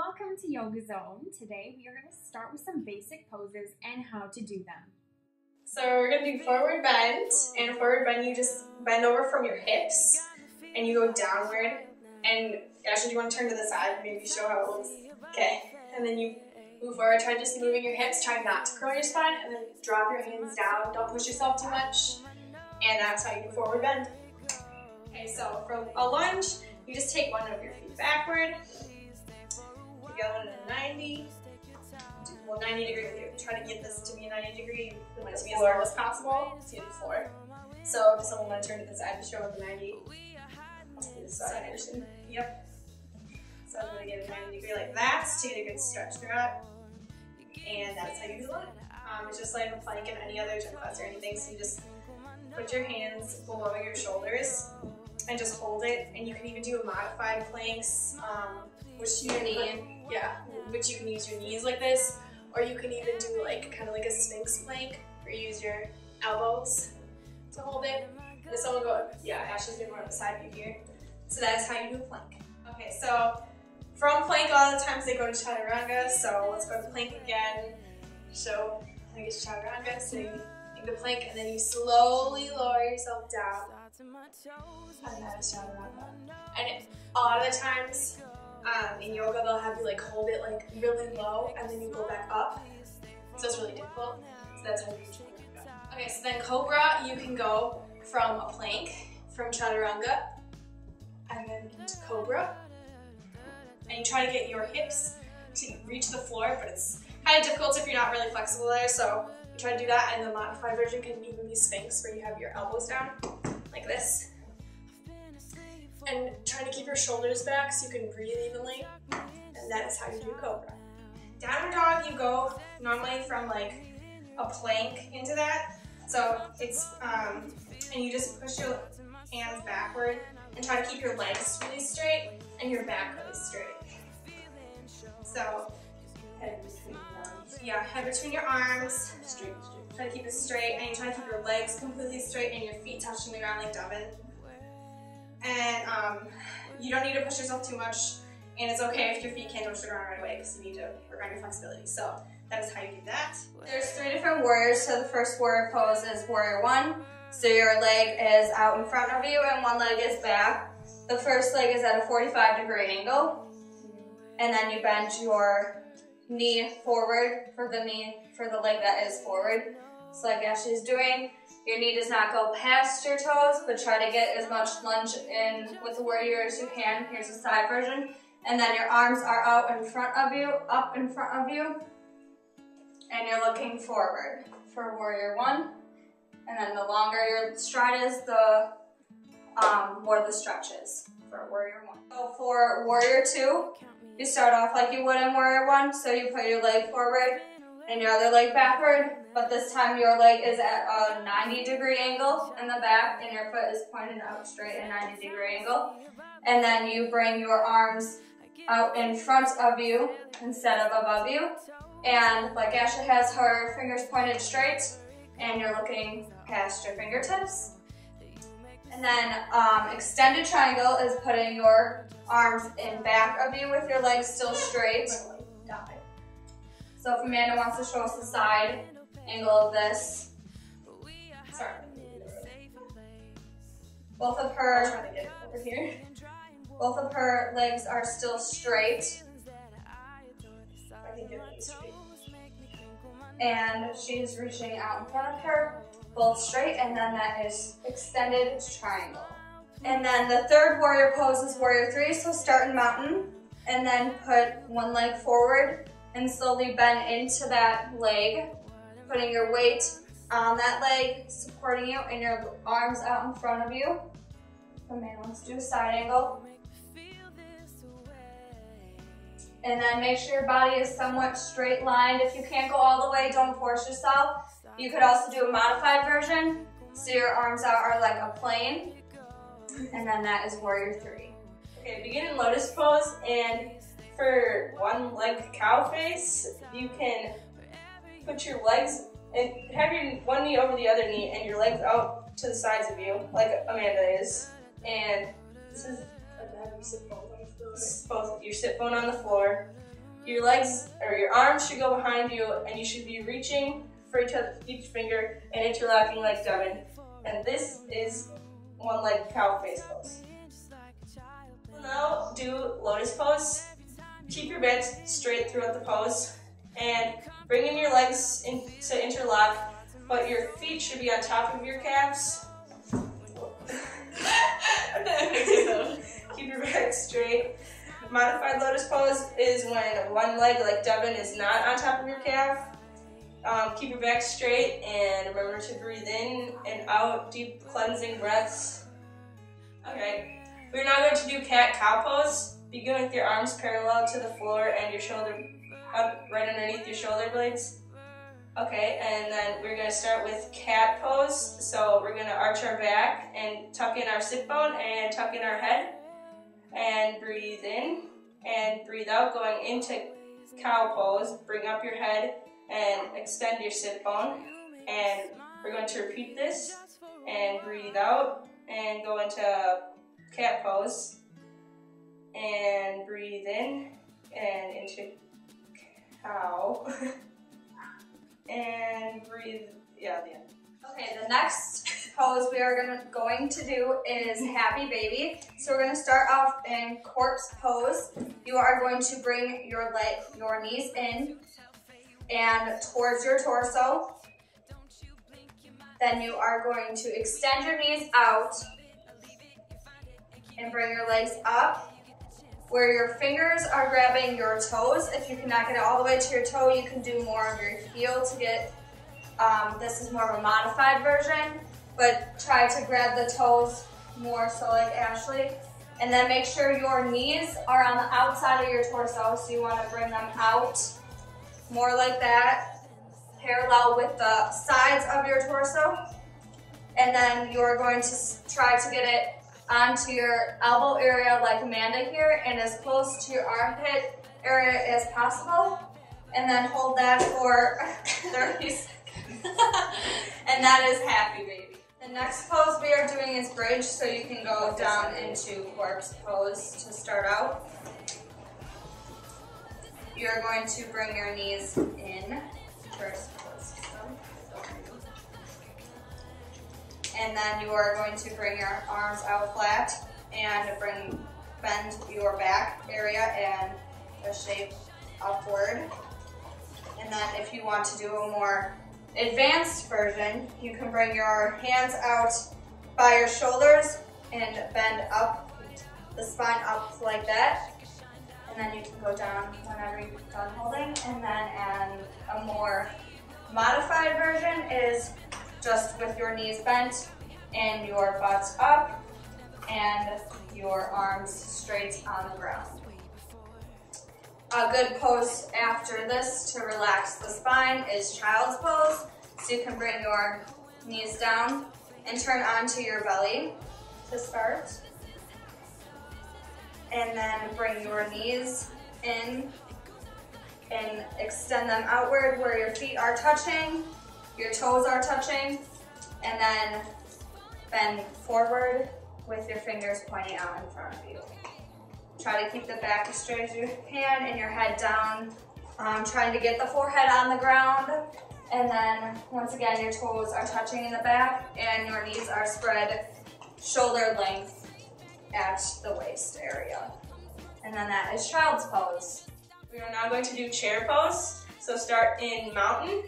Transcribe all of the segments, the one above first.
welcome to Yoga Zone. Today we are going to start with some basic poses and how to do them. So we're going to do forward bend, and forward bend you just bend over from your hips and you go downward. And Ashley, do you want to turn to the side, maybe show how it looks? Okay, and then you move forward, try just moving your hips, try not to curl your spine, and then drop your hands down, don't push yourself too much, and that's how you do forward bend. Okay, so for a lunge, you just take one of your feet backward, the other one at 90, well 90 degree, try to get this to be a 90 degree, you want it to be as low as possible, so you do the floor. So does someone want to turn to the side to show the 90? Let's do the side version. Yep. So I'm going to get a 90 degree like that to get a good stretch throughout. And that's how you do lunge. It's just like a plank in any other gym class or anything, so you just put your hands below your shoulders and just hold it. And you can even do a modified planks, which you can use your knees like this, or you can even do like kind of like a sphinx plank where you use your elbows to hold it. And someone go, yeah, Ashley's doing one on the side view here. So that is how you do a plank. Okay, so from plank, a lot of the times they go to chaturanga, so let's go to plank again. So I think it's chaturanga, so you do the plank and then you slowly lower yourself down. And that is chaturanga. And a lot of the times in yoga, they'll have you like hold it like really low and then you go back up. So it's really difficult. So that's how you do chaturanga. Okay, so then cobra, you can go from a plank, from chaturanga, and then into cobra. And you try to get your hips to reach the floor, but it's kind of difficult if you're not really flexible there, so you try to do that, and the modified version can even be sphinx, where you have your elbows down, like this. And try to keep your shoulders back so you can breathe evenly, and that is how you do cobra. Downward dog, you go normally from like a plank into that, so it's, and you just push your hands backward, and try to keep your legs really straight, and your back really straight. So, head between your arms. Yeah, head between your arms. Straight. Try to keep it straight, and you try to keep your legs completely straight and your feet touching the ground like Devin. And you don't need to push yourself too much, and it's okay if your feet can't touch the ground right away because you need to work on your flexibility. So that is how you do that. There's 3 different warriors. So the first warrior pose is warrior 1. So your leg is out in front of you and one leg is back. The first leg is at a 45-degree angle. And then you bend your knee forward for the leg that is forward. So like Ashley's doing, your knee does not go past your toes, but try to get as much lunge in with the warrior as you can. Here's the side version. And then your arms are out in front of you, up in front of you. And you're looking forward for warrior 1. And then the longer your stride is, the more the stretch is for warrior 1. So for warrior 2, you start off like you would in warrior 1. So you put your leg forward and your other leg backward, but this time your leg is at a 90-degree angle in the back and your foot is pointed out straight at a 90-degree angle. And then you bring your arms out in front of you instead of above you. And like Ashley has her fingers pointed straight, and you're looking past your fingertips. And then extended triangle is putting your arms in back of you with your legs still straight. So if Amanda wants to show us the side angle of this. Sorry. Both of her, I'm trying to get over here. Both of her legs are still straight. I can get it straight. And she's reaching out in front of her, both straight, and then that is extended triangle. And then the third warrior pose is warrior 3, so start in mountain, and then put one leg forward, and slowly bend into that leg, putting your weight on that leg, supporting you, and your arms out in front of you. The man wants to do a side angle. And then make sure your body is somewhat straight lined. If you can't go all the way, don't force yourself. You could also do a modified version. So your arms out are like a plane. And then that is warrior 3. Okay, begin in lotus pose, and for one leg cow face, you can put your legs and have your one knee over the other knee and your legs out to the sides of you, like Amanda is. And this is a bad sit bone. Your sit bone on the floor. Your legs or your arms should go behind you, and you should be reaching for each finger and interlocking like Devin. And this is one leg cow face pose. Now do lotus pose. Keep your back straight throughout the pose and bring in your legs to interlock, but your feet should be on top of your calves. Keep your back straight. Modified lotus pose is when one leg, like Devin, is not on top of your calf. Keep your back straight and remember to breathe in and out, deep cleansing breaths. Okay, we're now going to do cat-cow pose. Begin with your arms parallel to the floor and your shoulder up right underneath your shoulder blades. Okay, and then we're going to start with cat pose. So we're going to arch our back and tuck in our sit bone and tuck in our head. And breathe in and breathe out, going into cow pose. Bring up your head and extend your sit bone. And we're going to repeat this and breathe out and go into cat pose. And breathe in and into cow. And breathe, the end. Okay, the next pose we are going to do is happy baby. So we're going to start off in corpse pose. You are going to bring your knees in and towards your torso. Then you are going to extend your knees out and bring your legs up. Where your fingers are grabbing your toes. If you cannot get it all the way to your toe, you can do more of your heel to get, this is more of a modified version, but try to grab the toes more so like Ashley. And then make sure your knees are on the outside of your torso, so you want to bring them out more like that, parallel with the sides of your torso. And then you're going to try to get it onto your elbow area like Amanda here and as close to your armpit area as possible. And then hold that for 30 seconds. And that is happy baby. The next pose we are doing is bridge, so you can go down into corpse pose to start out. You're going to bring your knees in first. And then you are going to bring your arms out flat and bend your back area and the shape upward. And then if you want to do a more advanced version, you can bring your hands out by your shoulders and bend up the spine up like that. And then you can go down whenever you're done holding. And then a more modified version is just with your knees bent and your butt up and your arms straight on the ground. A good pose after this to relax the spine is child's pose. So you can bring your knees down and turn onto your belly to start. And then bring your knees in and extend them outward where your feet are touching, your toes are touching, and then bend forward with your fingers pointing out in front of you. Try to keep the back as straight as you can and your head down, trying to get the forehead on the ground. And then once again, your toes are touching in the back and your knees are spread shoulder length at the waist area. And then that is child's pose. We are now going to do chair pose. So start in mountain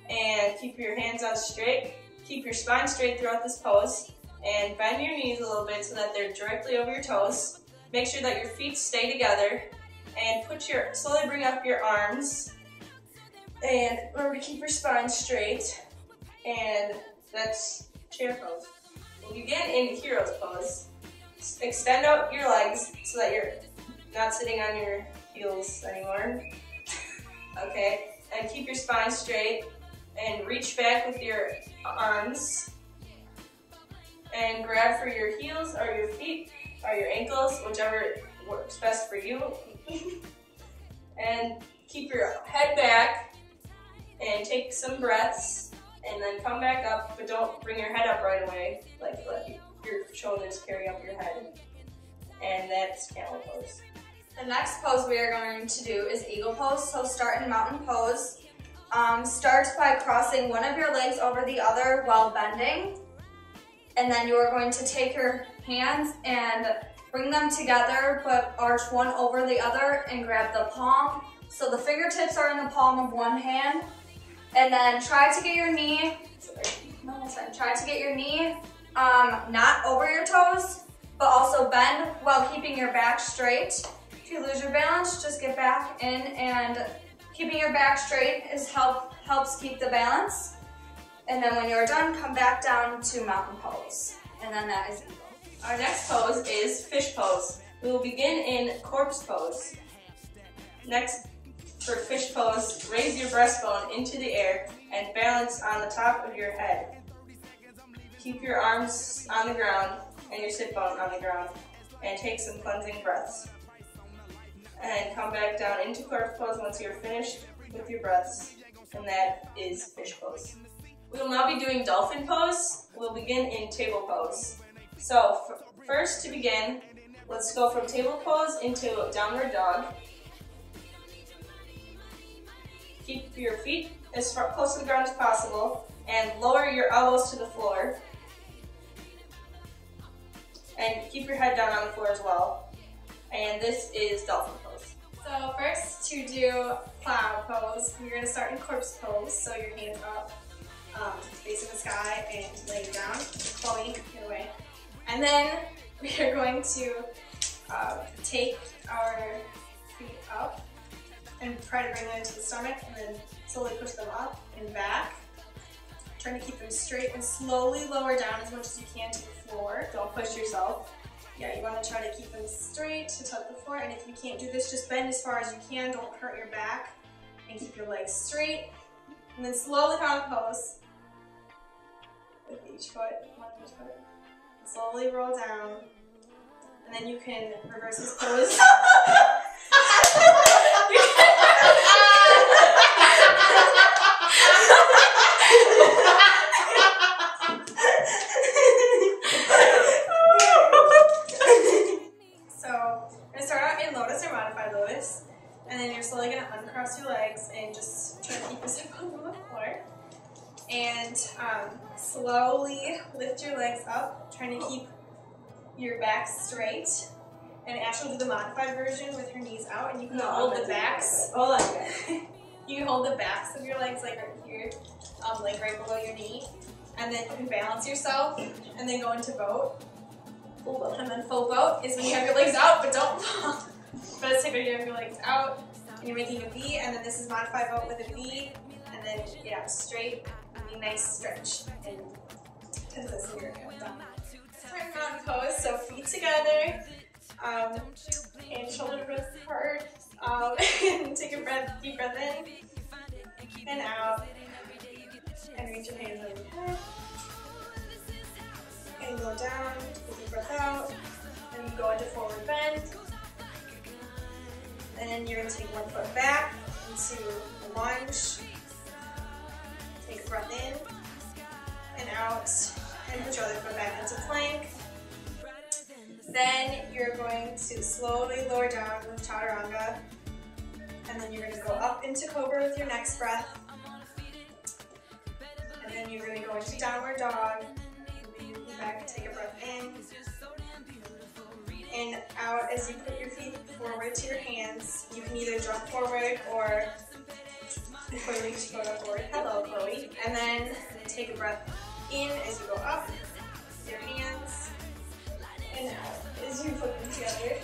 and keep your hands out straight. Keep your spine straight throughout this pose and bend your knees a little bit so that they're directly over your toes. Make sure that your feet stay together and slowly bring up your arms and remember to keep your spine straight, and that's chair pose. We'll begin in hero's pose. Extend out your legs so that you're not sitting on your heels anymore. Okay, and keep your spine straight and reach back with your arms and grab for your heels or your feet or your ankles, whichever works best for you. And keep your head back and take some breaths and then come back up, but don't bring your head up right away. Like let your shoulders carry up your head. And that's camel pose. The next pose we are going to do is eagle pose. So start in mountain pose. Start by crossing one of your legs over the other while bending. And then you are going to take your hands and bring them together, but arch one over the other and grab the palm. So the fingertips are in the palm of one hand. And then try to get your knee, not over your toes, but also bend while keeping your back straight. If you lose your balance, just get back in, and keeping your back straight helps keep the balance. And then when you're done, come back down to mountain pose. And then that is eagle. Our next pose is fish pose. We will begin in corpse pose. Next, for fish pose, raise your breastbone into the air and balance on the top of your head. Keep your arms on the ground and your sit bone on the ground, and take some cleansing breaths. And come back down into corpse pose once you're finished with your breaths, and that is fish pose. We will now be doing dolphin pose. We'll begin in table pose. So first, to begin, let's go from table pose into downward dog. Keep your feet as close to the ground as possible and lower your elbows to the floor. And keep your head down on the floor as well. And this is dolphin pose. So first, to do cloud pose, we're going to start in corpse pose. So your hands up, facing the sky, and laying down. Chloe, get away. And then we are going to take our feet up and try to bring them into the stomach, and then slowly push them up and back. Trying to keep them straight and slowly lower down as much as you can to the floor. Don't push yourself. Yeah, you want to try to keep them straight to touch the floor, and if you can't do this, just bend as far as you can. Don't hurt your back, and keep your legs straight. And then slowly come in pose with each foot, one each foot. Slowly roll down, and then you can reverse this pose. And then you're slowly going to uncross your legs and just try to keep your sit bone on the floor. And slowly lift your legs up, trying to keep your back straight. And Ash will do the modified version with her knees out, and you can hold the backs. Hold on. You can hold the backs of your legs like right here, like right below your knee. And then you can balance yourself, and then go into boat. Full boat. And then full boat is when you have your legs out, but don't fall. But let's take you have your legs out, and you're making a V, and then this is modified boat with a V, and then get out straight, a nice stretch, and this here, done. Turn mountain pose, so feet together, and shoulder width apart, and take a deep breath in, and out, and reach your hands over your head, and go down, take a deep breath out, and go into forward bend. And then you're going to take one foot back into a lunge. Take a breath in and out. And put your other foot back into plank. Then you're going to slowly lower down with chaturanga. And then you're going to go up into cobra with your next breath. And then you're going to go into downward dog. Back and take a breath in. And out as you put your feet forward to your hands. You can either jump forward or clearly just go forward. Hello, Chloe. And then take a breath in as you go up with your hands, and out as you put them together.